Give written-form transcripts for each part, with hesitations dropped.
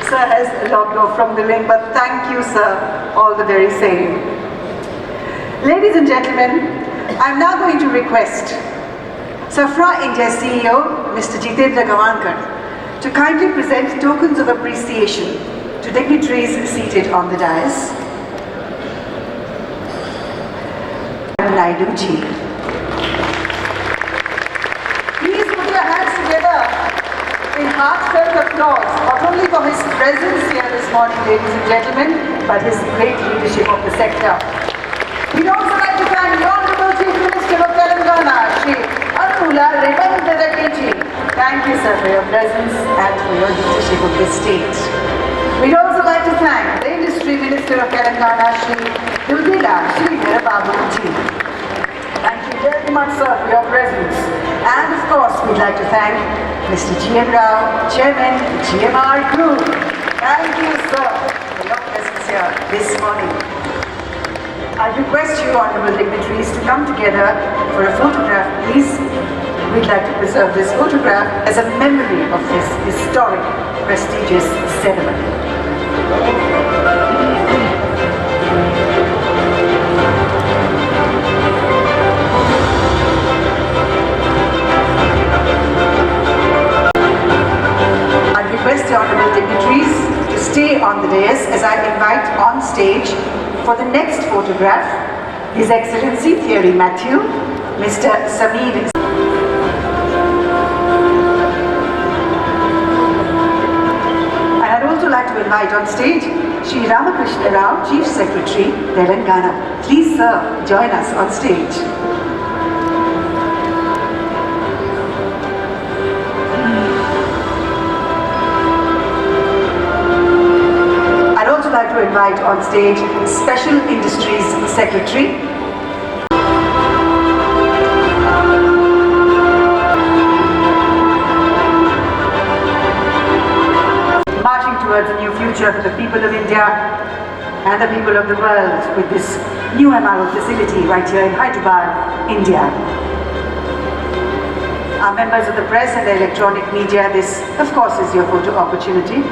Sir has logged off from the link, but thank you, sir, all the very same. Ladies and gentlemen, I'm now going to request Safran India CEO, Mr. Jitendra Gavankar, to kindly present tokens of appreciation to dignitaries seated on the dais. Naidu ji. Please put your hands together in heartfelt applause, not only for his presence here this morning, ladies and gentlemen, but his great leadership of the sector. We'd also like to thank the Honorable Chief Minister of Telangana, Shri Anula Revandarakiji. Thank you, sir, for your presence and for your leadership of this state. We'd also like to thank the Industry Minister of Telangana, Shri Dudila Shri Babuji. Thank you very much, sir, for your presence. And of course, we'd like to thank Mr. G.M. Rao, Chairman, GMR Group. Thank you, sir, for your presence here this morning. I request you, honorable dignitaries, to come together for a photograph, please. We'd like to preserve this photograph as a memory of this historic, prestigious ceremony. I request the honorable dignitaries to stay on the dais as I invite on stage for the next photograph, His Excellency Thierry Matthew, Mr. Samir. And I'd also like to invite on stage Shri Ramakrishna Rao, Chief Secretary, Telangana. Please, sir, join us on stage. To invite on stage Special Industries Secretary, marching towards a new future for the people of India and the people of the world with this new MRO facility right here in Hyderabad, India. Our members of the press and the electronic media, this of course is your photo opportunity.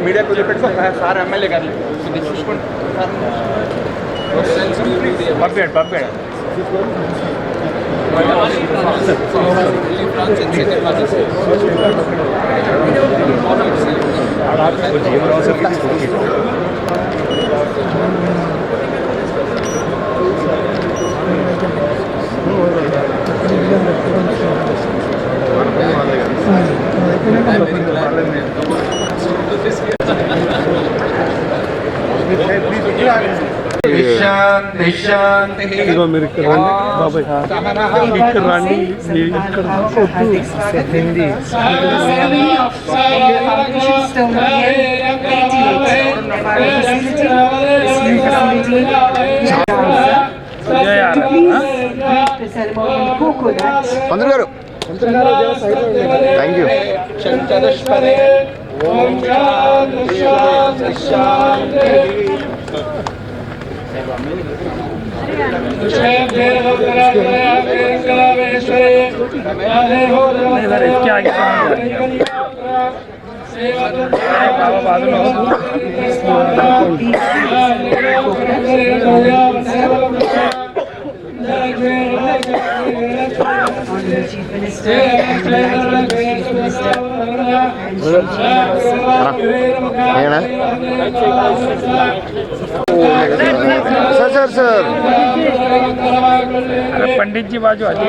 Media को पेट्टो सार MLA गारी पंपे ఇదిగో మీరు ఇక్కడ రండి బాబాయ్, ఇక్కడ రండి, ఇక్కడ హిందీ మంత్రి గారు థ్యాంక్ యూ. इसके आगे बाबा बादल Chief Minister and Chief Minister sir sir Pandit ji बाजू आते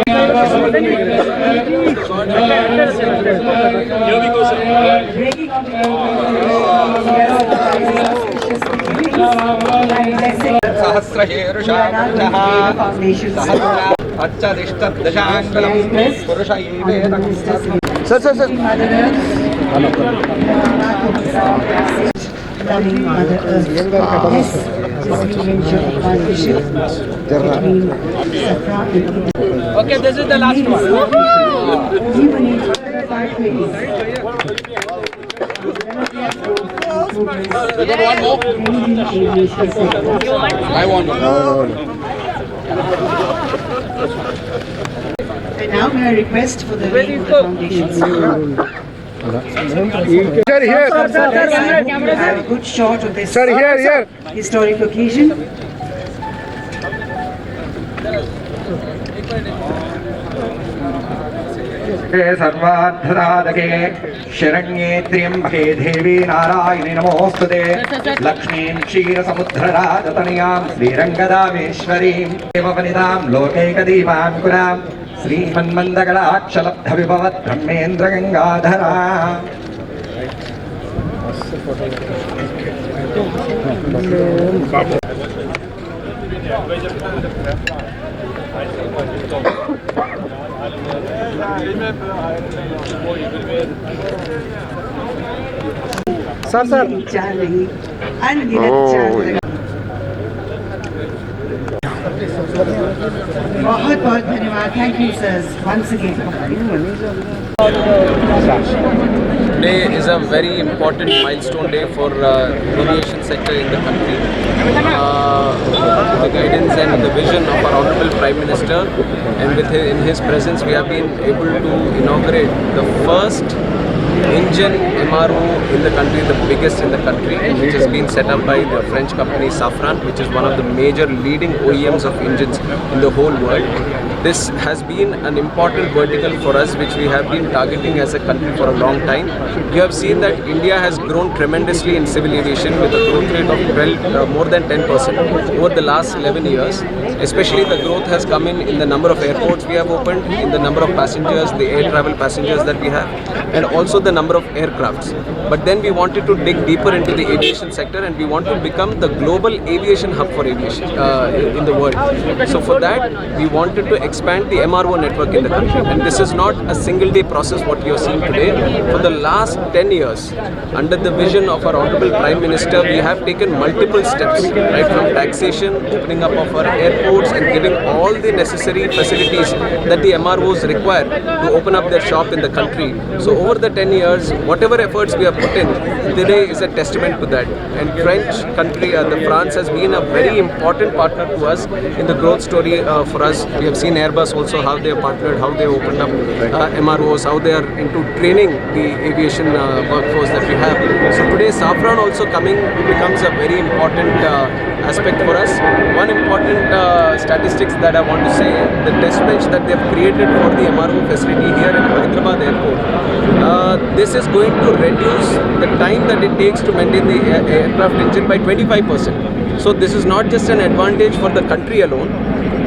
sir sir sir loving Mother Earth. This is the venture of partnership between Safran and Okay, this is the last one. even in pathways. I want one. And now may I request for the name of the foundation. Sir, here. Have a good shot of this Sir, here. historic occasion. सर्वार्थसाधके शरण्ये त्र्यम्बके देवी नारायणि नमोस्तुते लक्ष्मीं क्षीरसमुद्रराजतनयां श्रीरङ्गदामेश्वरीं देववनितां लोकैकदीपाङ्कुरां श्रीमन्मन्दगणाक्षलब्धविभवद्ब्रह्मेन्द्रगङ्गाधरा sir बहुत बहुत धन्यवाद. Thank you, sirs, once again. Today is a very important milestone day for aviation sector in the country. The guidance and the vision of our Honorable Prime Minister, and in his presence we have been able to inaugurate the first engine MRO in the country, the biggest in the country, which has been set up by the French company Safran, which is one of the major leading OEMs of engines in the whole world. This has been an important vertical for us, which we have been targeting as a country for a long time. You have seen that India has grown tremendously in civil aviation with a growth rate of more than 10% over the last 11 years. Especially the growth has come in the number of airports we have opened, in the number of passengers, the air travel passengers that we have, and also the number of aircrafts. But then we wanted to dig deeper into the aviation sector, and we want to become the global aviation hub for aviation in the world. So for that, we wanted to expand the MRO network in the country. And this is not a single day process what you are seeing today. For the last 10 years, under the vision of our Honorable Prime Minister, we have taken multiple steps, right from taxation, opening up of our airports and giving all the necessary facilities that the MROs require to open up their shop in the country. So over the 10 years, whatever efforts we have put in, today is a testament to that. And French country, the France has been a very important partner to us in the growth story for us. We have seen Airbus also, how they have partnered, how they opened up MROs, how they are into training the aviation workforce that we have. So today Safran also coming becomes a very important aspect for us. One important statistics that I want to say, the test bench that they have created for the MRO facility here in Hyderabad airport, this is going to reduce the time that it takes to maintain the aircraft engine by 25%. So this is not just an advantage for the country alone,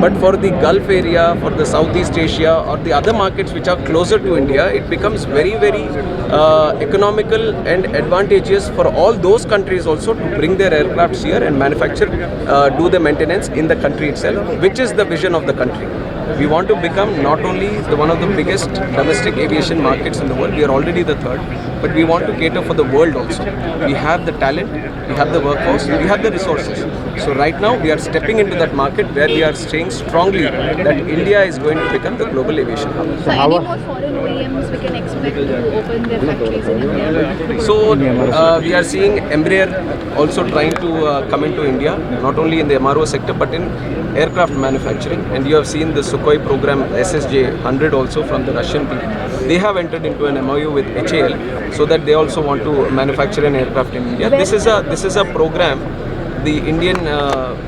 but for the Gulf area, for the Southeast Asia or the other markets which are closer to India, it becomes very, very economical and advantageous for all those countries also to bring their aircrafts here and manufacture, do the maintenance in the country itself, which is the vision of the country. We want to become not only one of the biggest domestic aviation markets in the world, we are already the third, but we want to cater for the world also. We have the talent, we have the workforce, we have the resources. So right now we are stepping into that market where we are saying strongly that India is going to become the global aviation hub. So any more foreign OEMs we can expect to open their factories in India? So we are seeing Embraer also trying to come into India, not only in the MRO sector but in aircraft manufacturing. And you have seen the Sukhoi program SSJ 100 also from the Russian people. They have entered into an MOU with HAL so that they also want to manufacture an aircraft in India. This is a program, the Indian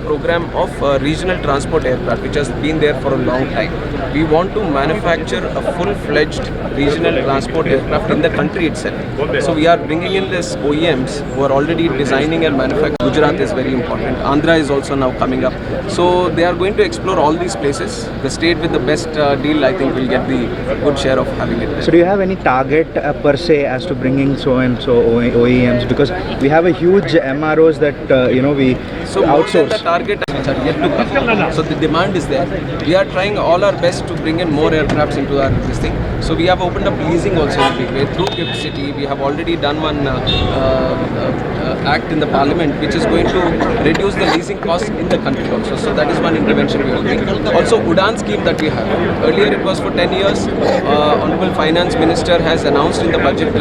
program of regional transport aircraft, which has been there for a long time. We want to manufacture a full-fledged regional transport aircraft in the country itself. So we are bringing in this OEMs who are already designing and manufacturing. Gujarat is very important. Andhra is also now coming up. So they are going to explore all these places. The state with the best deal, I think, will get the good share of having it there. So do you have any target per se as to bringing so and so OEMs? Because we have a huge MROs that we outsource. The target which are yet to come. So the demand is there. We are trying all our best to bring in more aircrafts into this thing. So we have opened up leasing also in a big way through Gift City. We have already done one act in the parliament which is going to reduce the leasing costs in the country also. So that is one intervention we are doing. Also Udan scheme that we have. Earlier it was for 10 years. Honorable Finance Minister has announced in the budget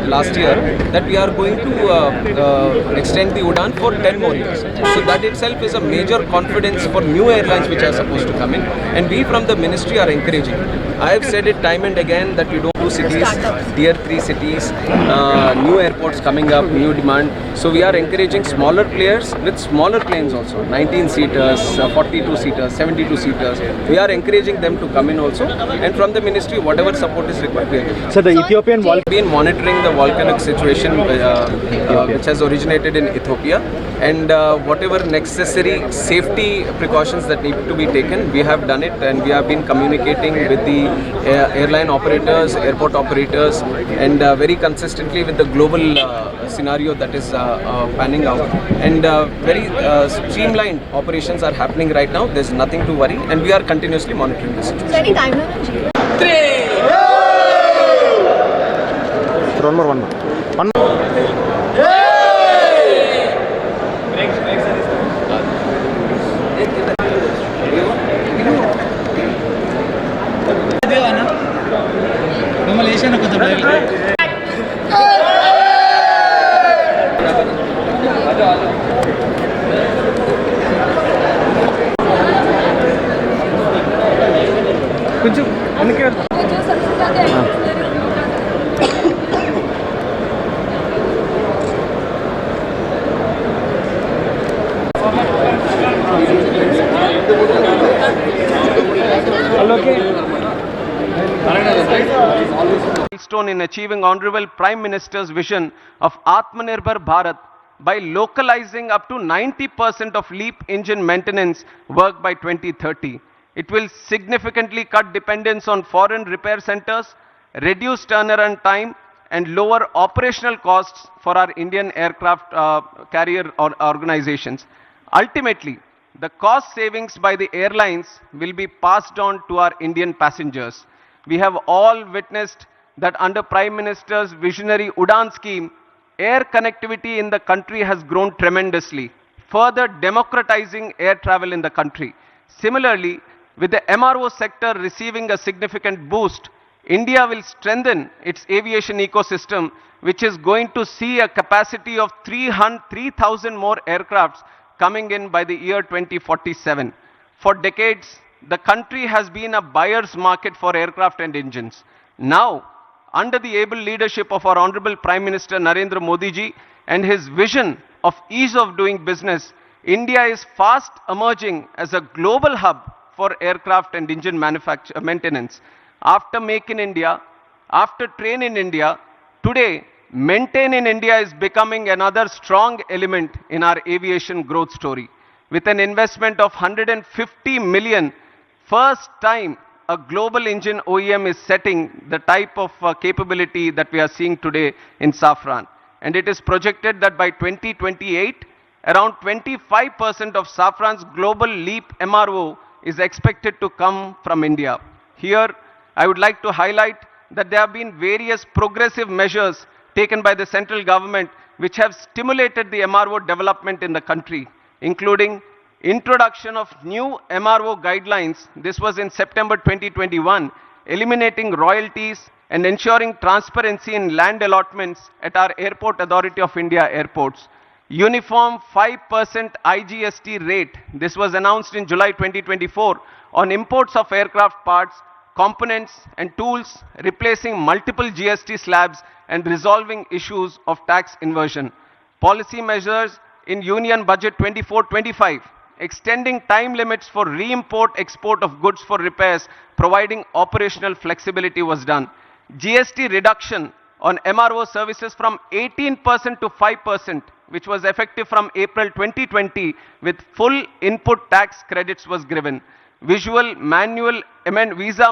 last year that we are going to extend the Udan for 10 more years. So that itself is a major confidence for new airlines which are supposed to come in. And we from the ministry are encouraging. I have said it time and again that we don't do cities, tier 3 cities, new airports coming up, new demand. So we are encouraging smaller players with smaller planes also, 19-seaters, 42-seaters, 72-seaters. We are encouraging them to come in also. And from the ministry, whatever support is required, we are giving. So the Ethiopian We have been monitoring the volcanic situation which has originated in Ethiopia. And whatever necessary safety precautions that need to be taken, we have done it, and we have been communicating with the airline operators, airport operators, and very consistently with the global scenario that is panning out. And very streamlined operations are happening right now. There's nothing to worry, and we are continuously monitoring the situation. So any timeline on GA? One more. కొంచెం వెనక్కి Milestone in achieving Honorable Prime Minister's vision of Atmanirbhar Bharat by localizing up to 90% of LEAP engine maintenance work by 2030. It will significantly cut dependence on foreign repair centers, reduce turnaround time, and lower operational costs for our Indian aircraft carrier organizations. Ultimately, the cost savings by the airlines will be passed on to our Indian passengers. We have all witnessed that under Prime Minister's visionary Udan scheme, air connectivity in the country has grown tremendously, further democratizing air travel in the country. Similarly, with the MRO sector receiving a significant boost, India will strengthen its aviation ecosystem, which is going to see a capacity of 3,000 more aircrafts coming in by the year 2047. For decades, the country has been a buyer's market for aircraft and engines. Now, under the able leadership of our Honorable Prime Minister Narendra Modi ji and his vision of ease of doing business, India is fast emerging as a global hub for aircraft and engine maintenance. After Make in India, after Train in India, today Maintain in India is becoming another strong element in our aviation growth story. With an investment of 150 million, first time a global engine OEM is setting the type of capability that we are seeing today in Safran. And it is projected that by 2028, around 25% of Safran's global LEAP MRO is expected to come from India. Here, I would like to highlight that there have been various progressive measures taken by the central government which have stimulated the MRO development in the country, including introduction of new MRO guidelines. This was in September 2021, eliminating royalties and ensuring transparency in land allotments at our Airport Authority of India airports. Uniform 5% IGST rate, this was announced in July 2024, on imports of aircraft parts, components and tools, replacing multiple GST slabs and resolving issues of tax inversion. Policy measures in Union Budget 24-25, extending time limits for re-import export of goods for repairs, providing operational flexibility was done. GST reduction on MRO services from 18% to 5%, which was effective from April 2020, with full input tax credits was given. Visa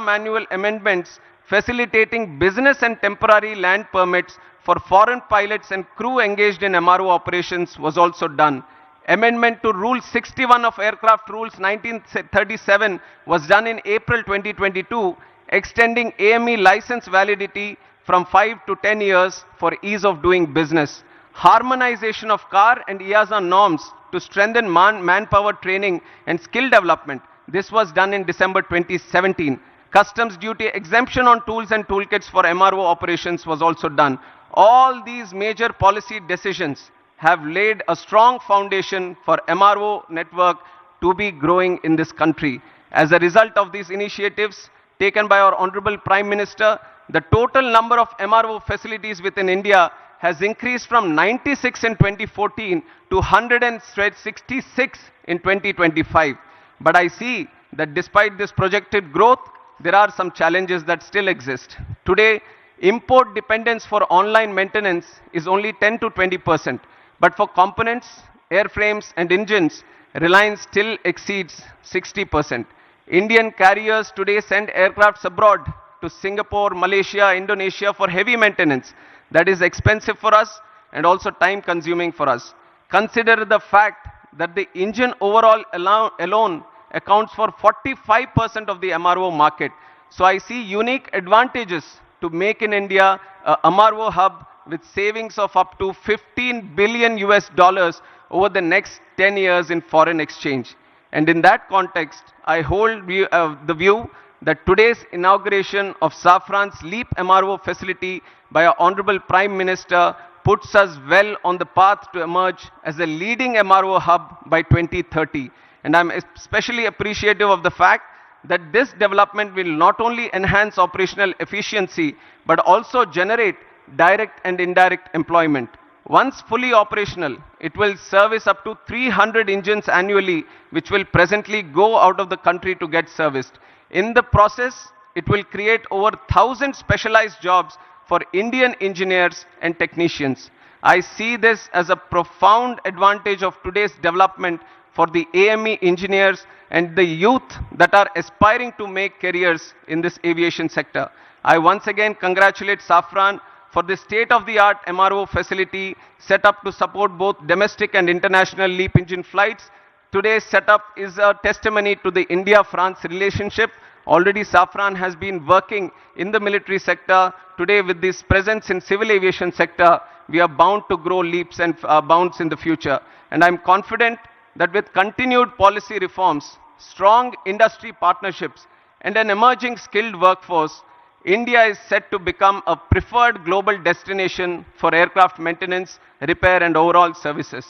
manual amendments facilitating business and temporary land permits for foreign pilots and crew engaged in MRO operations was also done. Amendment to Rule 61 of Aircraft Rules 1937 was done in April 2022, extending AME license validity from 5 to 10 years for ease of doing business. Harmonization of CAR and EASA norms to strengthen manpower training and skill development. This was done in December 2017. Customs duty exemption on tools and toolkits for MRO operations was also done. All these major policy decisions have laid a strong foundation for MRO network to be growing in this country. As a result of these initiatives taken by our Honorable Prime Minister, the total number of MRO facilities within India has increased from 96 in 2014 to 166 in 2025. But I see that despite this projected growth, there are some challenges that still exist. Today, import dependence for online maintenance is only 10 to 20%. But for components, airframes and engines, reliance still exceeds 60%. Indian carriers today send aircrafts abroad to Singapore, Malaysia, Indonesia for heavy maintenance. That is expensive for us and also time consuming for us. Consider the fact that the engine overall alone accounts for 45% of the MRO market. So I see unique advantages to make in India a MRO hub with savings of up to 15 billion US dollars over the next 10 years in foreign exchange. And in that context, I hold the view that today's inauguration of Safran's LEAP MRO facility by our Honorable Prime Minister puts us well on the path to emerge as a leading MRO hub by 2030. And I'm especially appreciative of the fact that this development will not only enhance operational efficiency, but also generate direct and indirect employment. Once fully operational, it will service up to 300 engines annually, which will presently go out of the country to get serviced. In the process, it will create over 1,000 specialized jobs for Indian engineers and technicians. I see this as a profound advantage of today's development for the AME engineers and the youth that are aspiring to make careers in this aviation sector. I once again congratulate Safran for the state-of-the-art MRO facility set up to support both domestic and international LEAP engine flights. today's setup is a testimony to the India-France relationship. Already Safran has been working in the military sector. Today with this presence in civil aviation sector, we are bound to grow leaps and bounds in the future. And I'm confident that with continued policy reforms, strong industry partnerships, and an emerging skilled workforce, India is set to become a preferred global destination for aircraft maintenance, repair, and overall services.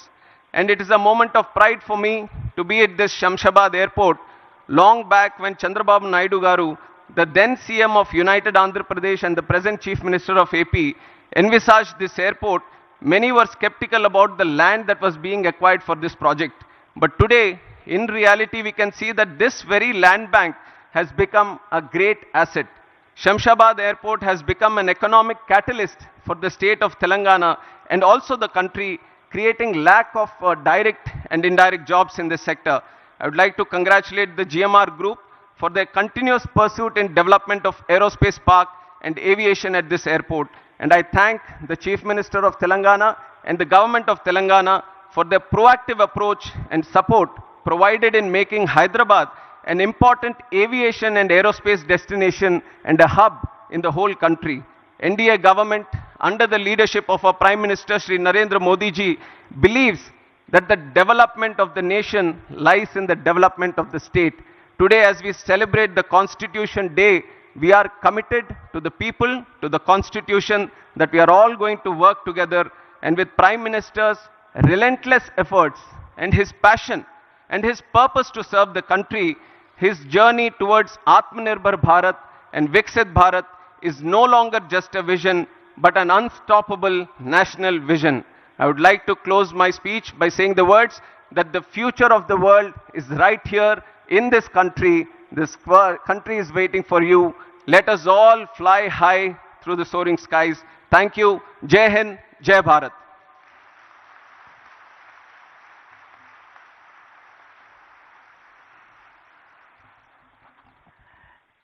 And it is a moment of pride for me to be at this Shamshabad airport. Long back when Chandrababu Naidu Garu, the then CM of United Andhra Pradesh and the present Chief Minister of AP, envisaged this airport, many were skeptical about the land that was being acquired for this project. But today, in reality, we can see that this very land bank has become a great asset. Shamshabad Airport has become an economic catalyst for the state of Telangana and also the country, creating lack of direct and indirect jobs in this sector. I would like to congratulate the GMR Group for their continuous pursuit in development of aerospace park and aviation at this airport. And I thank the Chief Minister of Telangana and the government of Telangana for their proactive approach and support provided in making Hyderabad an important aviation and aerospace destination and a hub in the whole country. NDA government, under the leadership of our Prime Minister Shri Narendra Modi ji, believes that the development of the nation lies in the development of the state. Today, as we celebrate the Constitution Day, we are committed to the people, to the Constitution, that we are all going to work together, and with Prime Minister's relentless efforts and his passion and his purpose to serve the country, his journey towards Atmanirbhar Bharat and Viksit Bharat is no longer just a vision, but an unstoppable national vision. I would like to close my speech by saying the words that the future of the world is right here in this country. This country is waiting for you. Let us all fly high through the soaring skies. Thank you. Jai Hind, Jai Bharat.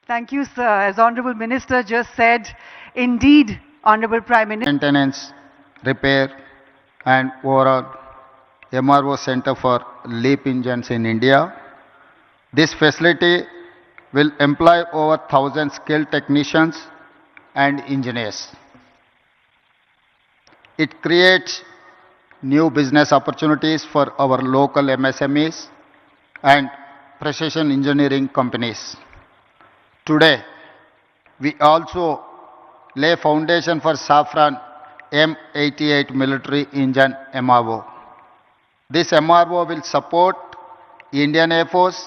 Thank you, sir. As Honorable Minister just said, indeed, Honorable Prime Minister. Maintenance, repair, and overall MRO Center for LEAP engines in India. This facility will employ over 1,000 skilled technicians and engineers. It creates new business opportunities for our local MSMEs and precision engineering companies. Today, we also lay foundation for Safran M88 military engine MRO. This MRO will support Indian Air Force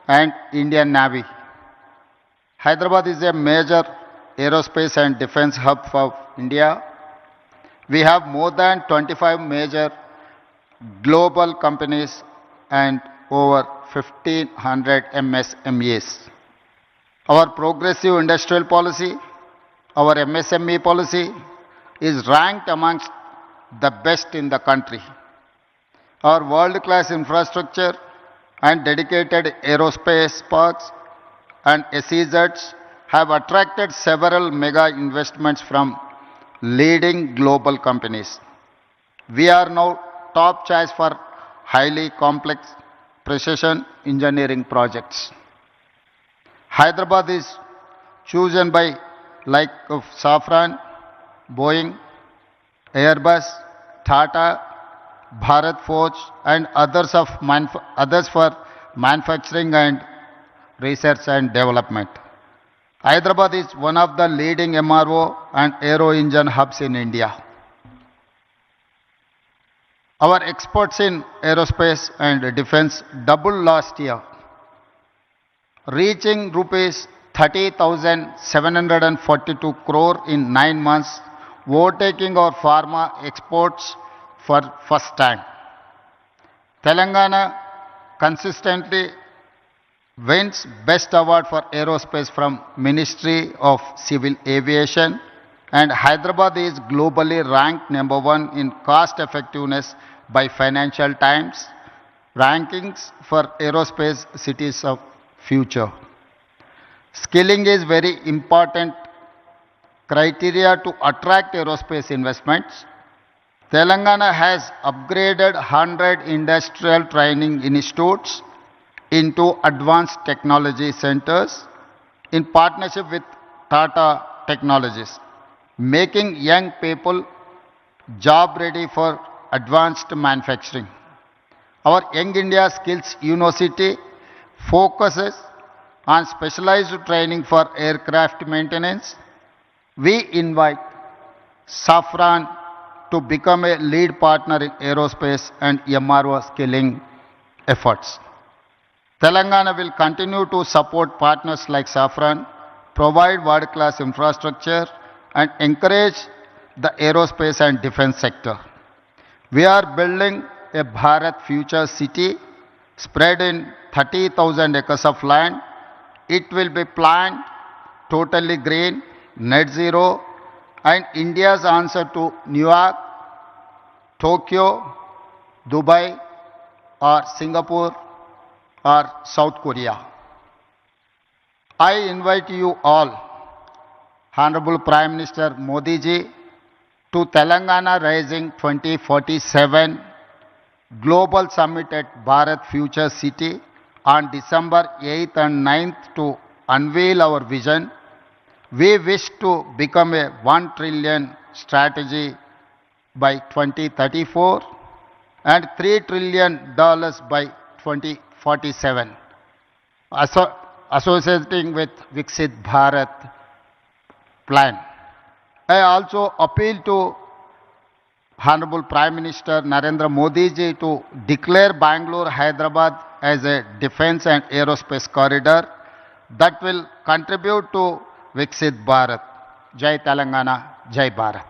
and Indian Navy. Hyderabad is a major aerospace and defense hub for India. We have more than 25 major global companies and over 1,500 MSMEs. Our progressive industrial policy, our MSME policy, is ranked amongst the best in the country. Our world-class infrastructure and dedicated aerospace parks and SEZs have attracted several mega investments from leading global companies. We are now top choice for highly complex precision engineering projects. Hyderabad is chosen by like of Safran, Boeing, Airbus, Tata, Bharat Forge, and others for manufacturing and research and development. Hyderabad is one of the leading MRO and aero engine hubs in India. Our exports in aerospace and defense doubled last year, reaching rupees 30,742 crore in 9 months, overtaking our pharma exports for first time. Telangana consistently wins Best Award for Aerospace from Ministry of Civil Aviation, and Hyderabad is globally ranked number 1 in cost effectiveness by Financial Times rankings for aerospace cities of future. Skilling is very important criteria to attract aerospace investments. Telangana has upgraded 100 industrial training institutes into advanced technology centers in partnership with Tata Technologies, making young people job ready for advanced manufacturing. Our Young India Skills University focuses on specialized training for aircraft maintenance. We invite Safran to become a lead partner in aerospace and MRO skilling efforts. Telangana will continue to support partners like Safran, provide world-class infrastructure, and encourage the aerospace and defense sector. We are building a Bharat Future City spread in 30,000 acres of land. It will be planned totally green, net zero, and India's answer to New York, Tokyo, Dubai, or Singapore, or South Korea. I invite you all, Honorable Prime Minister Modi ji, to Telangana Rising 2047 Global Summit at Bharat Future City on December 8th and 9th to unveil our vision. We wish to become a 1 trillion strategy by 2034 and $3 trillion by 2047, associating with Viksit Bharat plan. I also appeal to Honorable Prime Minister Narendra Modi ji to declare Bangalore Hyderabad as a defense and aerospace corridor that will contribute to Viksit Bharat. Jai Telangana, Jai Bharat.